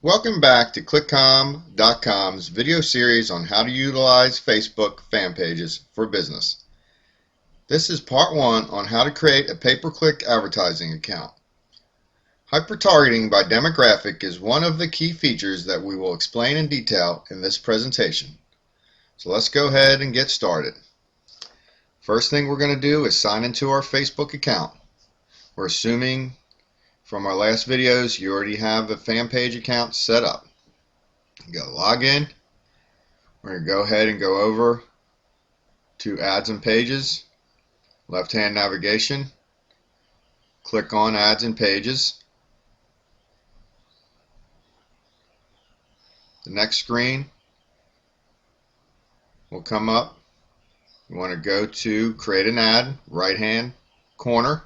Welcome back to clickcom.com's video series on how to utilize Facebook fan pages for business. This is part 1 on how to create a pay-per-click advertising account. Hyper-targeting by demographic is one of the key features that we will explain in detail in this presentation. So let's go ahead and get started. First thing we're going to do is sign into our Facebook account. We're assuming from our last videos you already have a fan page account set up. You go log in. We're going to go ahead and go over to ads and pages, left hand navigation, click on ads and pages. The next screen will come up. You want to go to create an ad, right hand corner,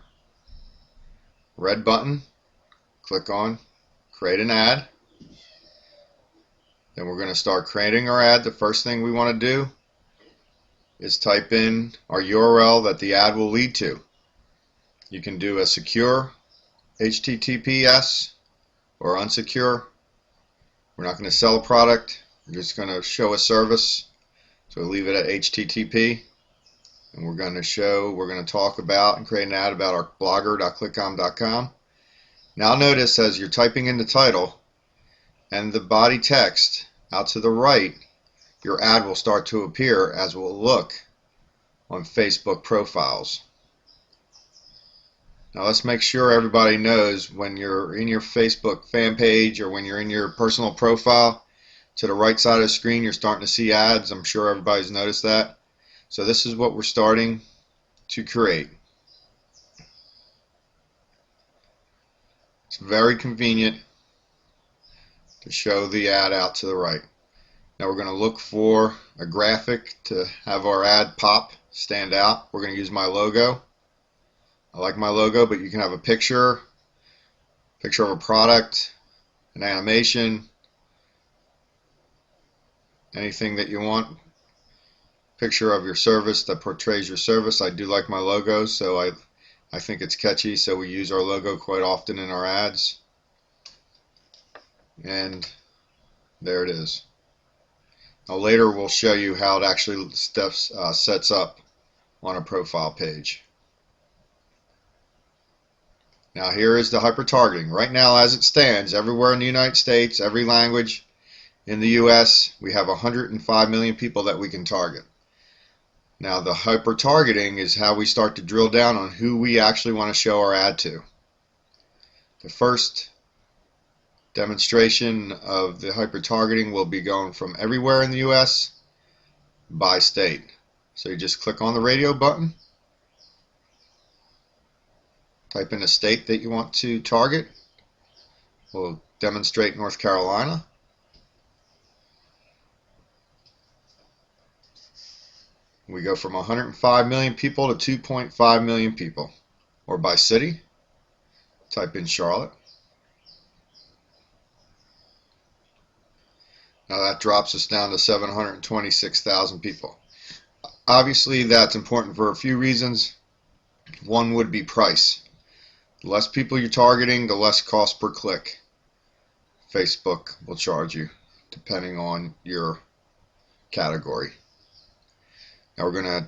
red button, click on create an ad. Then we're going to start creating our ad. The first thing we want to do is type in our URL that the ad will lead to. You can do a secure HTTPS or unsecure. We're not going to sell a product. We're just going to show a service. So leave it at HTTP. And we're going to talk about and create an ad about our blogger.clickcom.com. Now notice as you're typing in the title and the body text out to the right, your ad will start to appear as will look on Facebook profiles. Now let's make sure everybody knows when you're in your Facebook fan page or when you're in your personal profile, to the right side of the screen you're starting to see ads. I'm sure everybody's noticed that. So this is what we're starting to create. It's very convenient to show the ad out to the right. Now we're going to look for a graphic to have our ad pop, stand out. We're going to use my logo. I like my logo, but you can have a picture of a product, an animation, anything that you want. Picture of your service that portrays your service. I do like my logo, so I think it's catchy, so we use our logo quite often in our ads. And there it is. Now later we'll show you how it actually sets up on a profile page. Now here is the hyper-targeting. Right now as it stands, everywhere in the United States, every language in the US, we have 105 million people that we can target. Now the hyper-targeting is how we start to drill down on who we actually want to show our ad to. The first demonstration of the hyper-targeting will be going from everywhere in the US by state. So you just click on the radio button, type in a state that you want to target. We'll demonstrate North Carolina. We go from 105 million people to 2.5 million people. Or by city, type in Charlotte. Now that drops us down to 726,000 people. Obviously that's important for a few reasons. One would be price. The less people you're targeting, the less cost per click Facebook will charge you, depending on your category. Now we're going to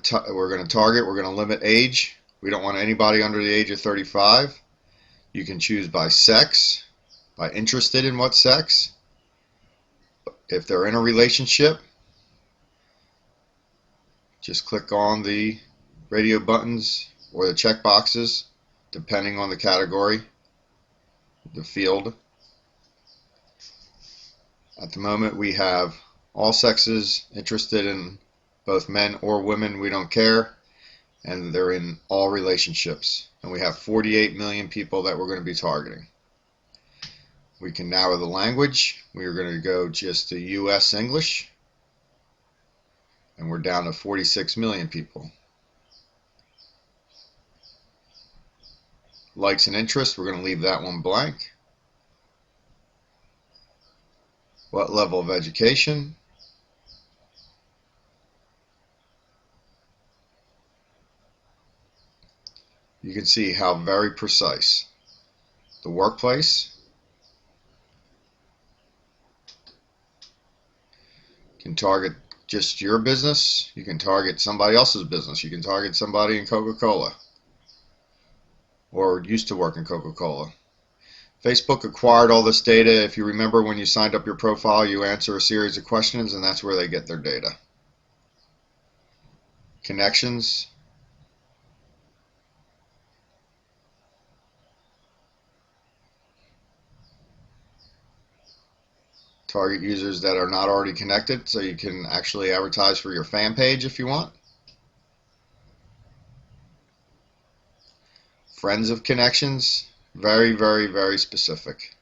target, we're going to limit age. We don't want anybody under the age of 35. You can choose by sex, by interested in what sex. If they're in a relationship, just click on the radio buttons or the check boxes, depending on the category, the field. At the moment we have all sexes interested in both men or women, we don't care, and they're in all relationships. And we have 48 million people that we're going to be targeting. We can narrow the language. We are going to go just to US English, and we're down to 46 million people. Likes and interests, we're going to leave that one blank. What level of education? You can see how very precise. The workplace, can target just your business. You can target somebody else's business. You can target somebody in Coca-Cola or used to work in Coca-Cola. Facebook acquired all this data. If you remember, when you signed up your profile, you answer a series of questions, and that's where they get their data. Connections. Target users that are not already connected, so you can actually advertise for your fan page if you want. Friends of connections, very, very, very specific.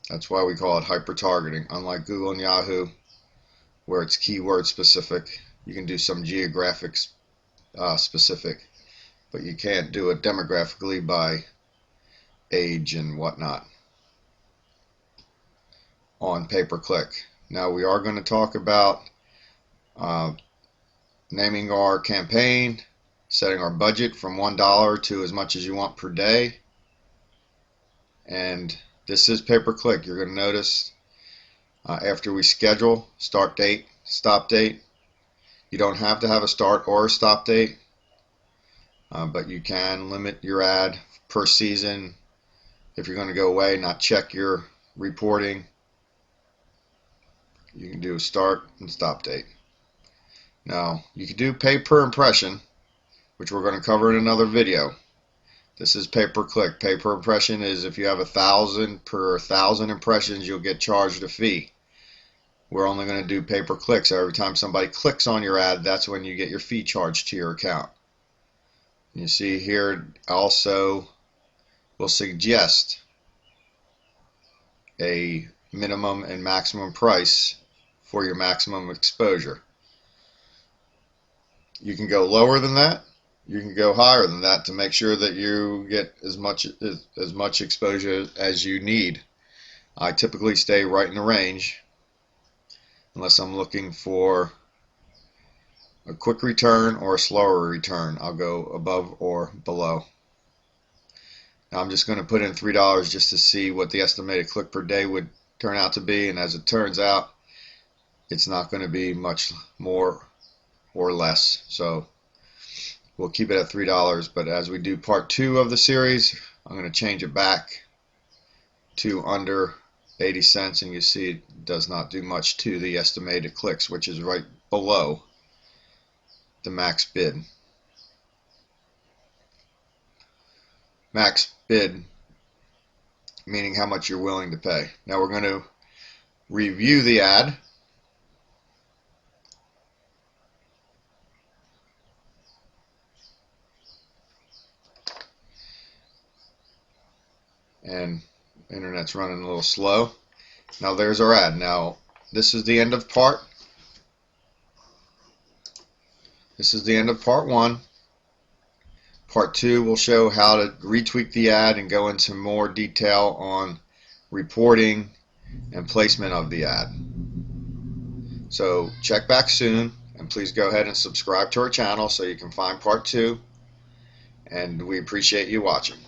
That's why we call it hyper-targeting. Unlike Google and Yahoo, where it's keyword specific, you can do some geographic specific, but you can't do it demographically by age and whatnot on pay-per-click. Now we are going to talk about naming our campaign, setting our budget from $1 to as much as you want per day. And this is pay-per-click. You're going to notice after we schedule start date, stop date, you don't have to have a start or a stop date, but you can limit your ad per season. If you're going to go away, not check your reporting, you can do a start and stop date. Now, you can do pay per impression, which we're going to cover in another video. This is pay per click. Pay per impression is if you have 1,000 per 1,000 impressions, you'll get charged a fee. We're only going to do pay per click, so every time somebody clicks on your ad, that's when you get your fee charged to your account. You see here also will suggest a minimum and maximum price for your maximum exposure. You can go lower than that, you can go higher than that to make sure that you get as much exposure as you need. I typically stay right in the range unless I'm looking for a quick return or a slower return. I'll go above or below. Now I'm just going to put in $3 just to see what the estimated click per day would turn out to be, and as it turns out, it's not going to be much more or less, so we'll keep it at $3. But as we do part 2 of the series, I'm going to change it back to under 80 cents, and you see it does not do much to the estimated clicks, which is right below the max bid. Max bid meaning how much you're willing to pay. Now we're going to review the ad. And internet's running a little slow. Now there's our ad. Now this is the end of part. This is the end of part 1. Part 2 will show how to retweak the ad and go into more detail on reporting and placement of the ad. So check back soon, and please go ahead and subscribe to our channel so you can find part 2, and we appreciate you watching.